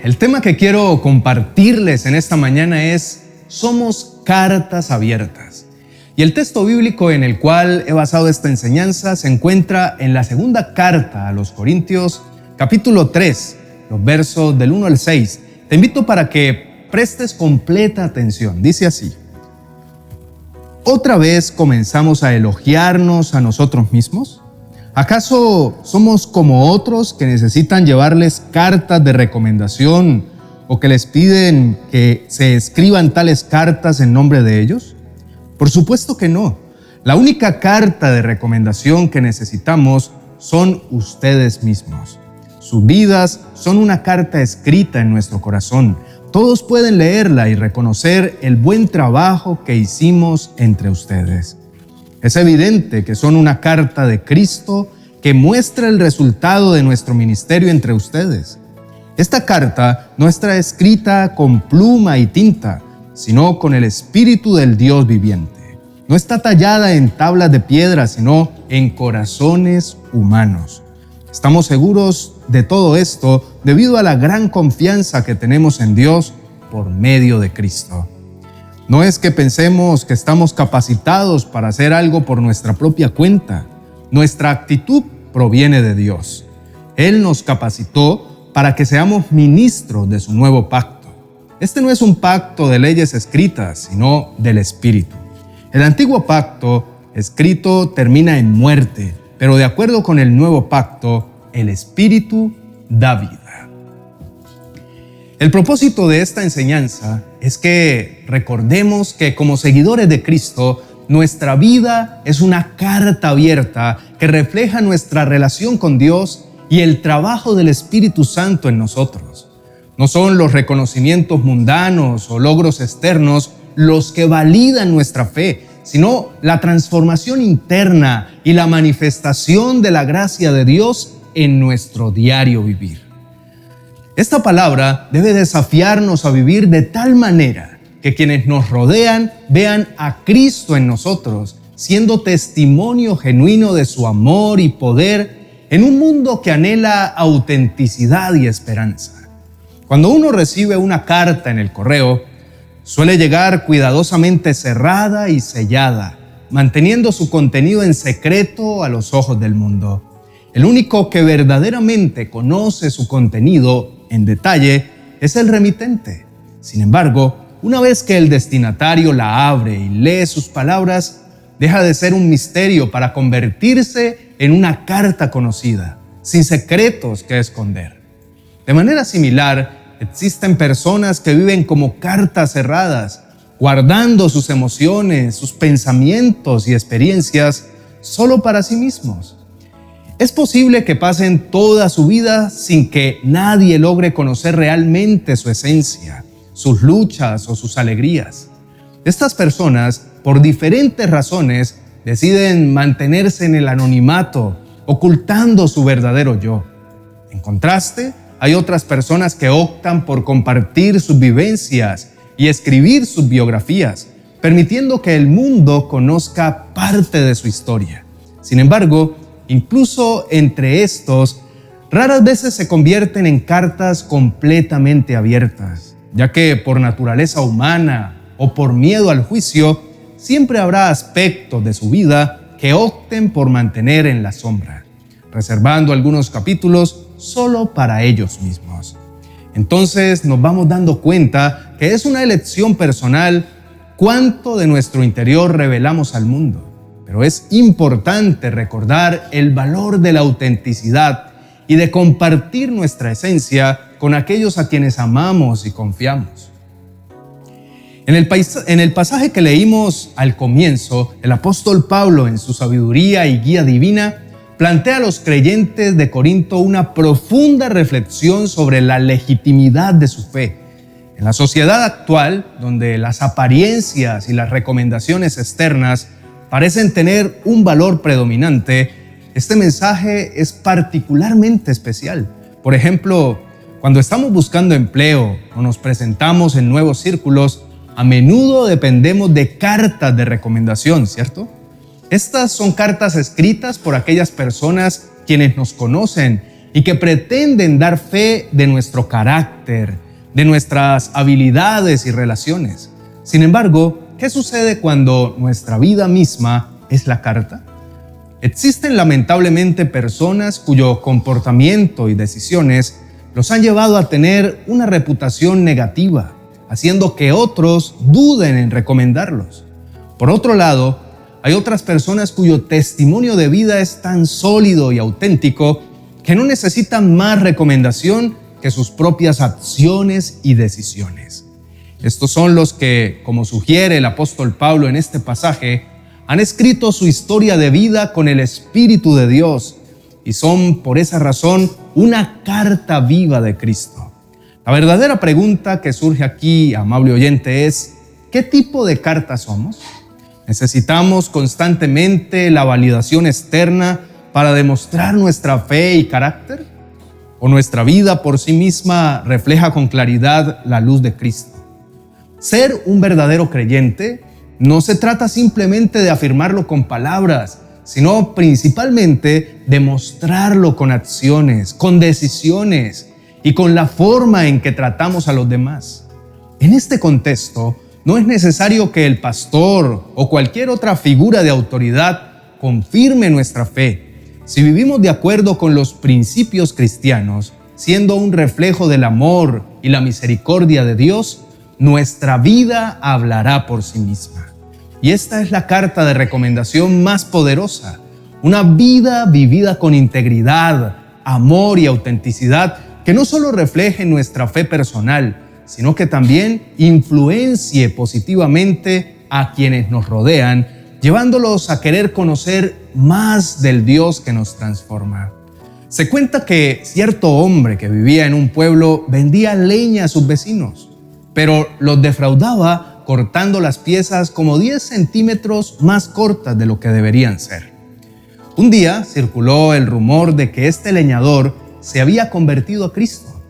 El tema que quiero compartirles en esta mañana es Somos cartas abiertas. Y el texto bíblico en el cual he basado esta enseñanza se encuentra en la segunda carta a los Corintios, capítulo 3, los versos del 1 al 6. Te invito para que prestes completa atención. Dice así: ¿Otra vez comenzamos a elogiarnos a nosotros mismos? ¿Acaso somos como otros que necesitan llevarles cartas de recomendación o que les piden que se escriban tales cartas en nombre de ellos? Por supuesto que no. La única carta de recomendación que necesitamos son ustedes mismos. Sus vidas son una carta escrita en nuestro corazón. Todos pueden leerla y reconocer el buen trabajo que hicimos entre ustedes. Es evidente que son una carta de Cristo que muestra el resultado de nuestro ministerio entre ustedes. Esta carta no está escrita con pluma y tinta, sino con el Espíritu del Dios viviente. No está tallada en tablas de piedra, sino en corazones humanos. Estamos seguros de todo esto debido a la gran confianza que tenemos en Dios por medio de Cristo. No es que pensemos que estamos capacitados para hacer algo por nuestra propia cuenta. Nuestra actitud proviene de Dios. Él nos capacitó para que seamos ministros de su nuevo pacto. Este no es un pacto de leyes escritas, sino del Espíritu. El antiguo pacto escrito termina en muerte, pero de acuerdo con el nuevo pacto, el Espíritu da vida. El propósito de esta enseñanza es que recordemos que como seguidores de Cristo, nuestra vida es una carta abierta que refleja nuestra relación con Dios y el trabajo del Espíritu Santo en nosotros. No son los reconocimientos mundanos o logros externos los que validan nuestra fe, sino la transformación interna y la manifestación de la gracia de Dios en nuestro diario vivir. Esta palabra debe desafiarnos a vivir de tal manera que quienes nos rodean vean a Cristo en nosotros, siendo testimonio genuino de su amor y poder en un mundo que anhela autenticidad y esperanza. Cuando uno recibe una carta en el correo, suele llegar cuidadosamente cerrada y sellada, manteniendo su contenido en secreto a los ojos del mundo. El único que verdaderamente conoce su contenido en detalle es el remitente. Sin embargo, una vez que el destinatario la abre y lee sus palabras, deja de ser un misterio para convertirse en una carta conocida, sin secretos que esconder. De manera similar, existen personas que viven como cartas cerradas, guardando sus emociones, sus pensamientos y experiencias solo para sí mismos. Es posible que pasen toda su vida sin que nadie logre conocer realmente su esencia, sus luchas o sus alegrías. Estas personas, por diferentes razones, deciden mantenerse en el anonimato, ocultando su verdadero yo. En contraste, hay otras personas que optan por compartir sus vivencias y escribir sus biografías, permitiendo que el mundo conozca parte de su historia. Sin embargo, incluso entre estos, raras veces se convierten en cartas completamente abiertas, ya que por naturaleza humana o por miedo al juicio, siempre habrá aspectos de su vida que opten por mantener en la sombra, reservando algunos capítulos solo para ellos mismos. Entonces nos vamos dando cuenta que es una elección personal cuánto de nuestro interior revelamos al mundo. Pero es importante recordar el valor de la autenticidad y de compartir nuestra esencia con aquellos a quienes amamos y confiamos. En el pasaje que leímos al comienzo, el apóstol Pablo, en su sabiduría y guía divina, plantea a los creyentes de Corinto una profunda reflexión sobre la legitimidad de su fe. En la sociedad actual, donde las apariencias y las recomendaciones externas parecen tener un valor predominante, este mensaje es particularmente especial. Por ejemplo, cuando estamos buscando empleo o nos presentamos en nuevos círculos, a menudo dependemos de cartas de recomendación, ¿cierto? Estas son cartas escritas por aquellas personas quienes nos conocen y que pretenden dar fe de nuestro carácter, de nuestras habilidades y relaciones. Sin embargo, ¿qué sucede cuando nuestra vida misma es la carta? Existen lamentablemente personas cuyo comportamiento y decisiones los han llevado a tener una reputación negativa, haciendo que otros duden en recomendarlos. Por otro lado, hay otras personas cuyo testimonio de vida es tan sólido y auténtico que no necesitan más recomendación que sus propias acciones y decisiones. Estos son los que, como sugiere el apóstol Pablo en este pasaje, han escrito su historia de vida con el Espíritu de Dios y son, por esa razón, una carta viva de Cristo. La verdadera pregunta que surge aquí, amable oyente, es: ¿qué tipo de carta somos? ¿Necesitamos constantemente la validación externa para demostrar nuestra fe y carácter? ¿O nuestra vida por sí misma refleja con claridad la luz de Cristo? Ser un verdadero creyente no se trata simplemente de afirmarlo con palabras, sino principalmente de mostrarlo con acciones, con decisiones y con la forma en que tratamos a los demás. En este contexto, no es necesario que el pastor o cualquier otra figura de autoridad confirme nuestra fe. Si vivimos de acuerdo con los principios cristianos, siendo un reflejo del amor y la misericordia de Dios, nuestra vida hablará por sí misma. Y esta es la carta de recomendación más poderosa, una vida vivida con integridad, amor y autenticidad que no solo refleje nuestra fe personal, sino que también influencie positivamente a quienes nos rodean, llevándolos a querer conocer más del Dios que nos transforma. Se cuenta que cierto hombre que vivía en un pueblo vendía leña a sus vecinos, pero los defraudaba cortando las piezas como 10 centímetros más cortas de lo que deberían ser. Un día circuló el rumor de que este leñador se había convertido a Cristo.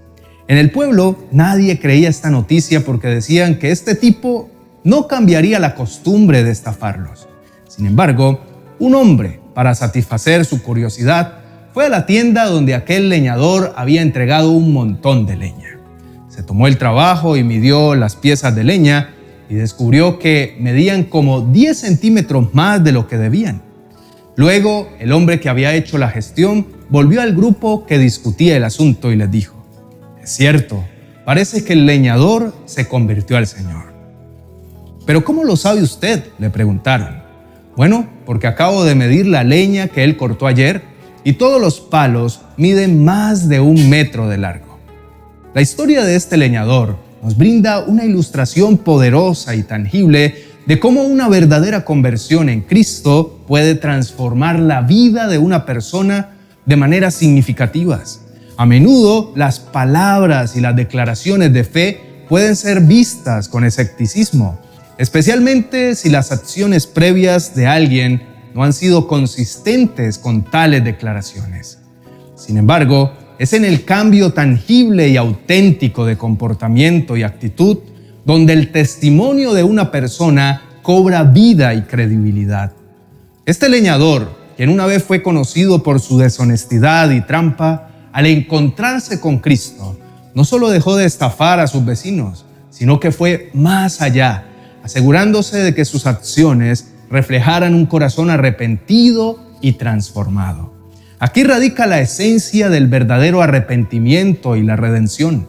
En el pueblo nadie creía esta noticia porque decían que este tipo no cambiaría la costumbre de estafarlos. Sin embargo, un hombre, para satisfacer su curiosidad, fue a la tienda donde aquel leñador había entregado un montón de leña. Se tomó el trabajo y midió las piezas de leña y descubrió que medían como 10 centímetros más de lo que debían. Luego, el hombre que había hecho la gestión volvió al grupo que discutía el asunto y les dijo: «Es cierto, parece que el leñador se convirtió al Señor». «¿Pero cómo lo sabe usted?», le preguntaron. «Bueno, porque acabo de medir la leña que él cortó ayer y todos los palos miden más de 1 metro de largo». La historia de este leñador nos brinda una ilustración poderosa y tangible de cómo una verdadera conversión en Cristo puede transformar la vida de una persona de maneras significativas. A menudo, las palabras y las declaraciones de fe pueden ser vistas con escepticismo, especialmente si las acciones previas de alguien no han sido consistentes con tales declaraciones. Sin embargo, es en el cambio tangible y auténtico de comportamiento y actitud donde el testimonio de una persona cobra vida y credibilidad. Este leñador, quien una vez fue conocido por su deshonestidad y trampa, al encontrarse con Cristo, no solo dejó de estafar a sus vecinos, sino que fue más allá, asegurándose de que sus acciones reflejaran un corazón arrepentido y transformado. Aquí radica la esencia del verdadero arrepentimiento y la redención.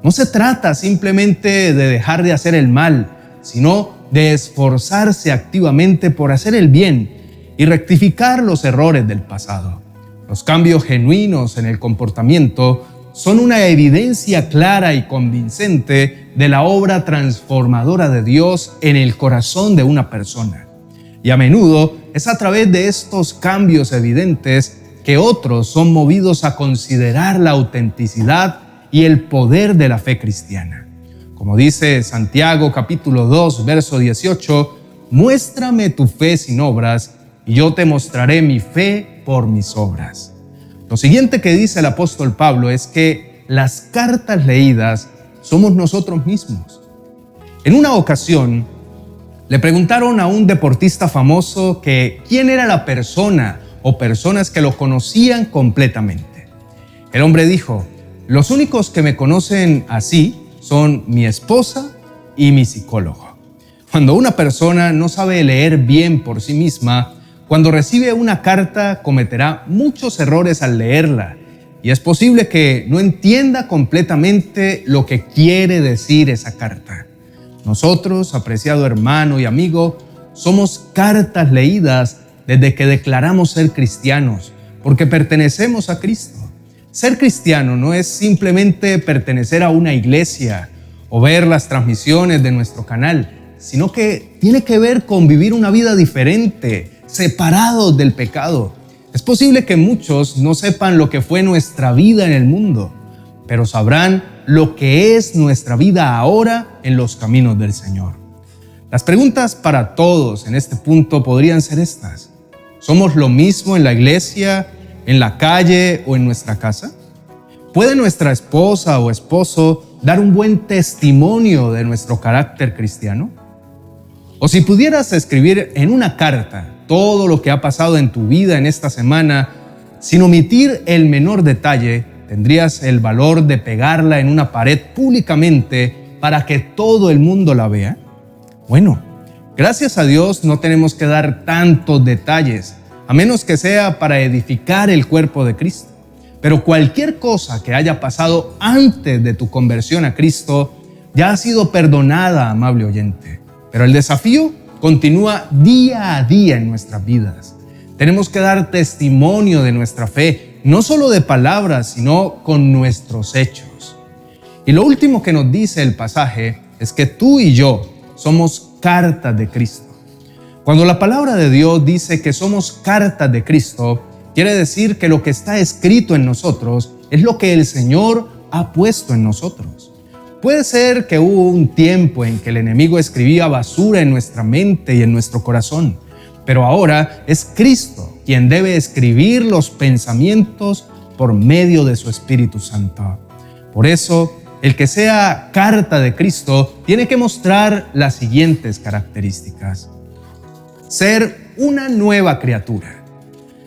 No se trata simplemente de dejar de hacer el mal, sino de esforzarse activamente por hacer el bien y rectificar los errores del pasado. Los cambios genuinos en el comportamiento son una evidencia clara y convincente de la obra transformadora de Dios en el corazón de una persona. Y a menudo es a través de estos cambios evidentes que otros son movidos a considerar la autenticidad y el poder de la fe cristiana. Como dice Santiago capítulo 2, verso 18, «Muéstrame tu fe sin obras, y yo te mostraré mi fe por mis obras». Lo siguiente que dice el apóstol Pablo es que las cartas leídas somos nosotros mismos. En una ocasión, le preguntaron a un deportista famoso que quién era la persona o personas que lo conocían completamente. El hombre dijo: los únicos que me conocen así son mi esposa y mi psicólogo. Cuando una persona no sabe leer bien por sí misma, cuando recibe una carta cometerá muchos errores al leerla y es posible que no entienda completamente lo que quiere decir esa carta. Nosotros, apreciado hermano y amigo, somos cartas leídas desde que declaramos ser cristianos, porque pertenecemos a Cristo. Ser cristiano no es simplemente pertenecer a una iglesia o ver las transmisiones de nuestro canal, sino que tiene que ver con vivir una vida diferente, separados del pecado. Es posible que muchos no sepan lo que fue nuestra vida en el mundo, pero sabrán lo que es nuestra vida ahora en los caminos del Señor. Las preguntas para todos en este punto podrían ser estas: ¿somos lo mismo en la iglesia, en la calle o en nuestra casa? ¿Puede nuestra esposa o esposo dar un buen testimonio de nuestro carácter cristiano? O si pudieras escribir en una carta todo lo que ha pasado en tu vida en esta semana, sin omitir el menor detalle, ¿tendrías el valor de pegarla en una pared públicamente para que todo el mundo la vea? Bueno, gracias a Dios no tenemos que dar tantos detalles, a menos que sea para edificar el cuerpo de Cristo. Pero cualquier cosa que haya pasado antes de tu conversión a Cristo ya ha sido perdonada, amable oyente. Pero el desafío continúa día a día en nuestras vidas. Tenemos que dar testimonio de nuestra fe, no solo de palabras, sino con nuestros hechos. Y lo último que nos dice el pasaje es que tú y yo somos cartas de Cristo. Cuando la palabra de Dios dice que somos cartas de Cristo, quiere decir que lo que está escrito en nosotros es lo que el Señor ha puesto en nosotros. Puede ser que hubo un tiempo en que el enemigo escribía basura en nuestra mente y en nuestro corazón, pero ahora es Cristo quien debe escribir los pensamientos por medio de su Espíritu Santo. Por eso, el que sea carta de Cristo tiene que mostrar las siguientes características: ser una nueva criatura.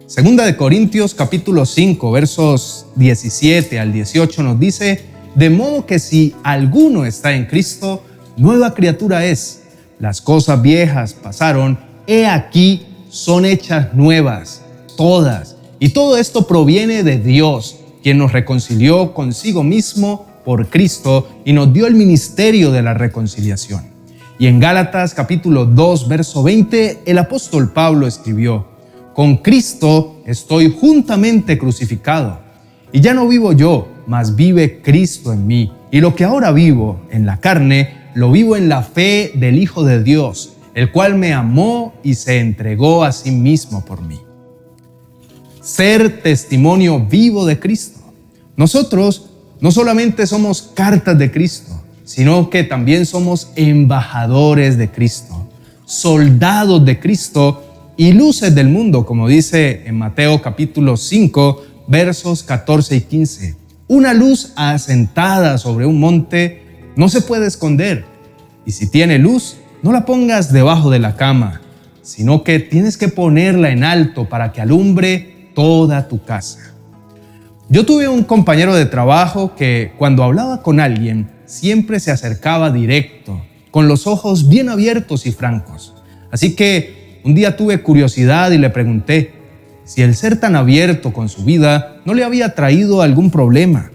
Segunda de Corintios capítulo 5 versos 17 al 18 nos dice: de modo que si alguno está en Cristo, nueva criatura es. Las cosas viejas pasaron, he aquí son hechas nuevas, todas. Y todo esto proviene de Dios, quien nos reconcilió consigo mismo por Cristo y nos dio el ministerio de la reconciliación. Y en Gálatas capítulo 2 verso 20, el apóstol Pablo escribió: con Cristo estoy juntamente crucificado. Y ya no vivo yo, mas vive Cristo en mí. Y lo que ahora vivo en la carne, lo vivo en la fe del Hijo de Dios, el cual me amó y se entregó a sí mismo por mí. Ser testimonio vivo de Cristo. Nosotros no solamente somos cartas de Cristo, sino que también somos embajadores de Cristo, soldados de Cristo y luces del mundo, como dice en Mateo capítulo 5, versos 14 y 15. Una luz asentada sobre un monte no se puede esconder, y si tiene luz, no la pongas debajo de la cama, sino que tienes que ponerla en alto para que alumbre toda tu casa. Yo tuve un compañero de trabajo que cuando hablaba con alguien siempre se acercaba directo, con los ojos bien abiertos y francos. Así que un día tuve curiosidad y le pregunté si el ser tan abierto con su vida no le había traído algún problema.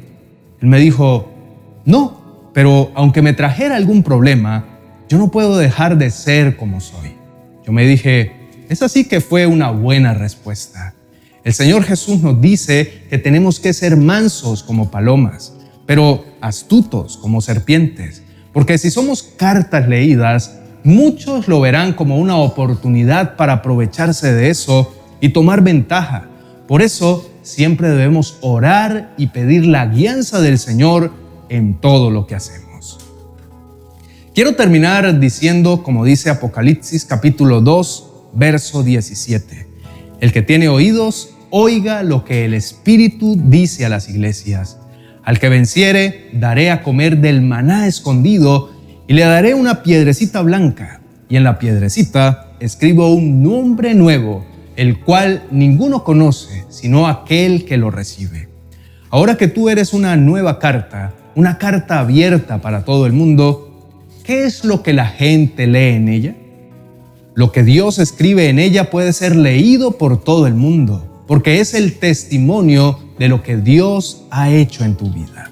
Él me dijo: no, pero aunque me trajera algún problema, yo no puedo dejar de ser como soy. Yo me dije: es así que fue una buena respuesta. El Señor Jesús nos dice que tenemos que ser mansos como palomas, pero astutos como serpientes, porque si somos cartas leídas, muchos lo verán como una oportunidad para aprovecharse de eso y tomar ventaja. Por eso siempre debemos orar y pedir la guianza del Señor en todo lo que hacemos. Quiero terminar diciendo, como dice Apocalipsis capítulo 2, verso 17. El que tiene oídos, oiga lo que el Espíritu dice a las iglesias. Al que venciere, daré a comer del maná escondido y le daré una piedrecita blanca. Y en la piedrecita escribo un nombre nuevo, el cual ninguno conoce, sino aquel que lo recibe. Ahora que tú eres una nueva carta, una carta abierta para todo el mundo, ¿qué es lo que la gente lee en ella? Lo que Dios escribe en ella puede ser leído por todo el mundo, porque es el testimonio de lo que Dios ha hecho en tu vida.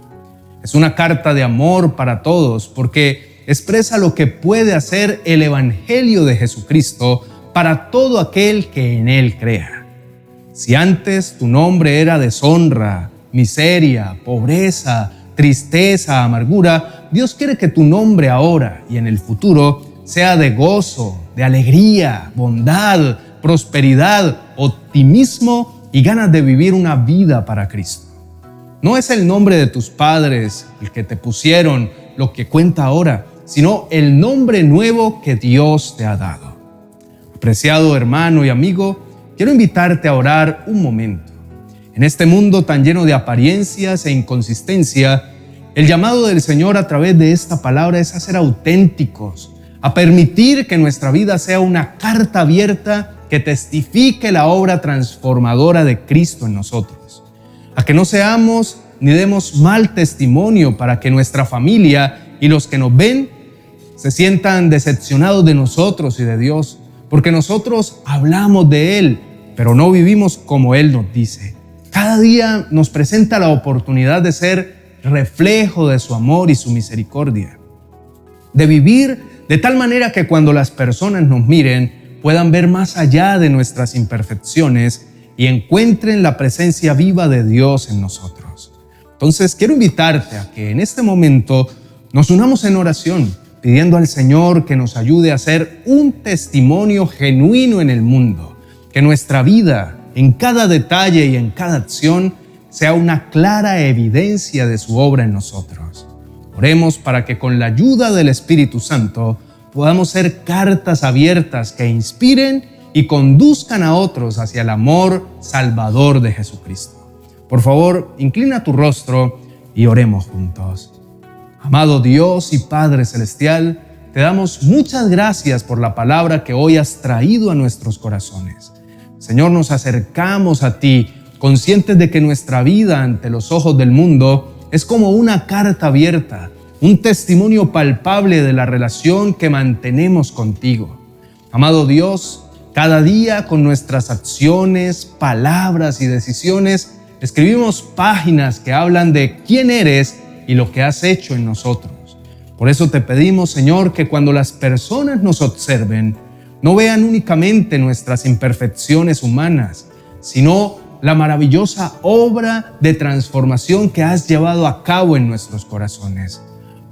Es una carta de amor para todos, porque expresa lo que puede hacer el Evangelio de Jesucristo para todo aquel que en Él crea. Si antes tu nombre era deshonra, miseria, pobreza, tristeza, amargura, Dios quiere que tu nombre ahora y en el futuro sea de gozo, de alegría, bondad, prosperidad, optimismo y ganas de vivir una vida para Cristo. No es el nombre de tus padres, el que te pusieron, lo que cuenta ahora, sino el nombre nuevo que Dios te ha dado. Apreciado hermano y amigo, quiero invitarte a orar un momento. En este mundo tan lleno de apariencias e inconsistencia, el llamado del Señor a través de esta palabra es a ser auténticos, a permitir que nuestra vida sea una carta abierta que testifique la obra transformadora de Cristo en nosotros. A que no seamos ni demos mal testimonio para que nuestra familia y los que nos ven se sientan decepcionados de nosotros y de Dios, porque nosotros hablamos de Él, pero no vivimos como Él nos dice. Cada día nos presenta la oportunidad de ser reflejo de su amor y su misericordia, de vivir de tal manera que cuando las personas nos miren puedan ver más allá de nuestras imperfecciones y encuentren la presencia viva de Dios en nosotros. Entonces quiero invitarte a que en este momento nos unamos en oración, pidiendo al Señor que nos ayude a ser un testimonio genuino en el mundo, que nuestra vida, en cada detalle y en cada acción, sea una clara evidencia de su obra en nosotros. Oremos para que con la ayuda del Espíritu Santo podamos ser cartas abiertas que inspiren y conduzcan a otros hacia el amor salvador de Jesucristo. Por favor, inclina tu rostro y oremos juntos. Amado Dios y Padre Celestial, te damos muchas gracias por la palabra que hoy has traído a nuestros corazones. Señor, nos acercamos a ti, conscientes de que nuestra vida ante los ojos del mundo es como una carta abierta, un testimonio palpable de la relación que mantenemos contigo. Amado Dios, cada día con nuestras acciones, palabras y decisiones, escribimos páginas que hablan de quién eres y lo que has hecho en nosotros. Por eso te pedimos, Señor, que cuando las personas nos observen, no vean únicamente nuestras imperfecciones humanas, sino la maravillosa obra de transformación que has llevado a cabo en nuestros corazones.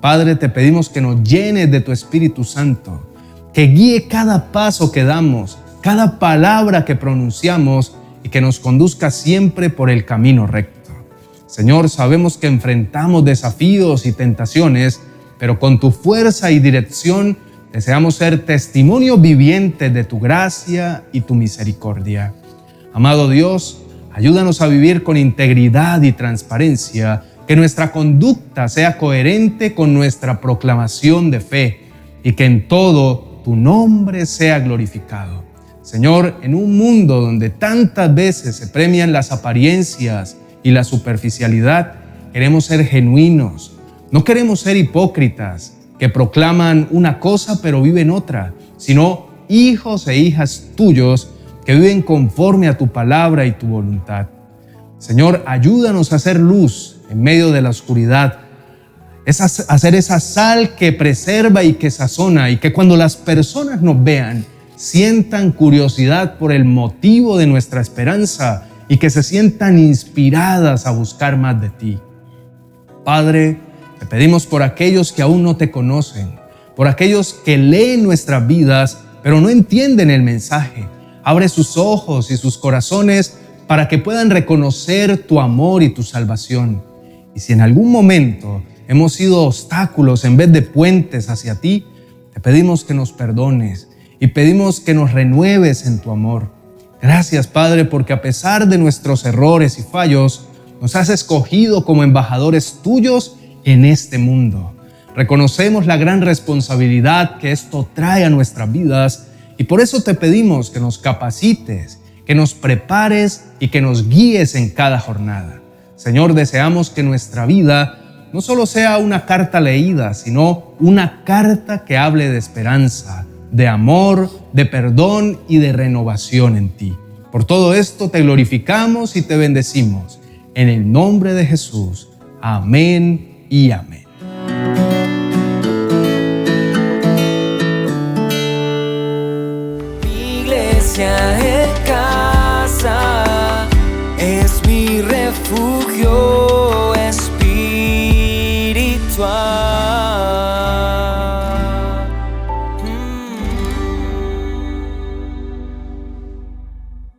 Padre, te pedimos que nos llenes de tu Espíritu Santo, que guíe cada paso que damos, cada palabra que pronunciamos y que nos conduzca siempre por el camino recto. Señor, sabemos que enfrentamos desafíos y tentaciones, pero con tu fuerza y dirección deseamos ser testimonio viviente de tu gracia y tu misericordia. Amado Dios, ayúdanos a vivir con integridad y transparencia, que nuestra conducta sea coherente con nuestra proclamación de fe y que en todo tu nombre sea glorificado. Señor, en un mundo donde tantas veces se premian las apariencias y la superficialidad, queremos ser genuinos. No queremos ser hipócritas que proclaman una cosa pero viven otra, sino hijos e hijas tuyos que viven conforme a tu palabra y tu voluntad. Señor, ayúdanos a hacer luz en medio de la oscuridad, a ser esa sal que preserva y que sazona, y que cuando las personas nos vean, sientan curiosidad por el motivo de nuestra esperanza y que se sientan inspiradas a buscar más de ti. Padre, te pedimos por aquellos que aún no te conocen, por aquellos que leen nuestras vidas pero no entienden el mensaje. Abre sus ojos y sus corazones para que puedan reconocer tu amor y tu salvación. Y si en algún momento hemos sido obstáculos en vez de puentes hacia ti, te pedimos que nos perdones y pedimos que nos renueves en tu amor. Gracias, Padre, porque a pesar de nuestros errores y fallos, nos has escogido como embajadores tuyos en este mundo. Reconocemos la gran responsabilidad que esto trae a nuestras vidas y por eso te pedimos que nos capacites, que nos prepares y que nos guíes en cada jornada. Señor, deseamos que nuestra vida no solo sea una carta leída, sino una carta que hable de esperanza, de amor, de perdón y de renovación en ti. Por todo esto te glorificamos y te bendecimos. En el nombre de Jesús. Amén y amén. Mi iglesia en casa es mi refugio espiritual.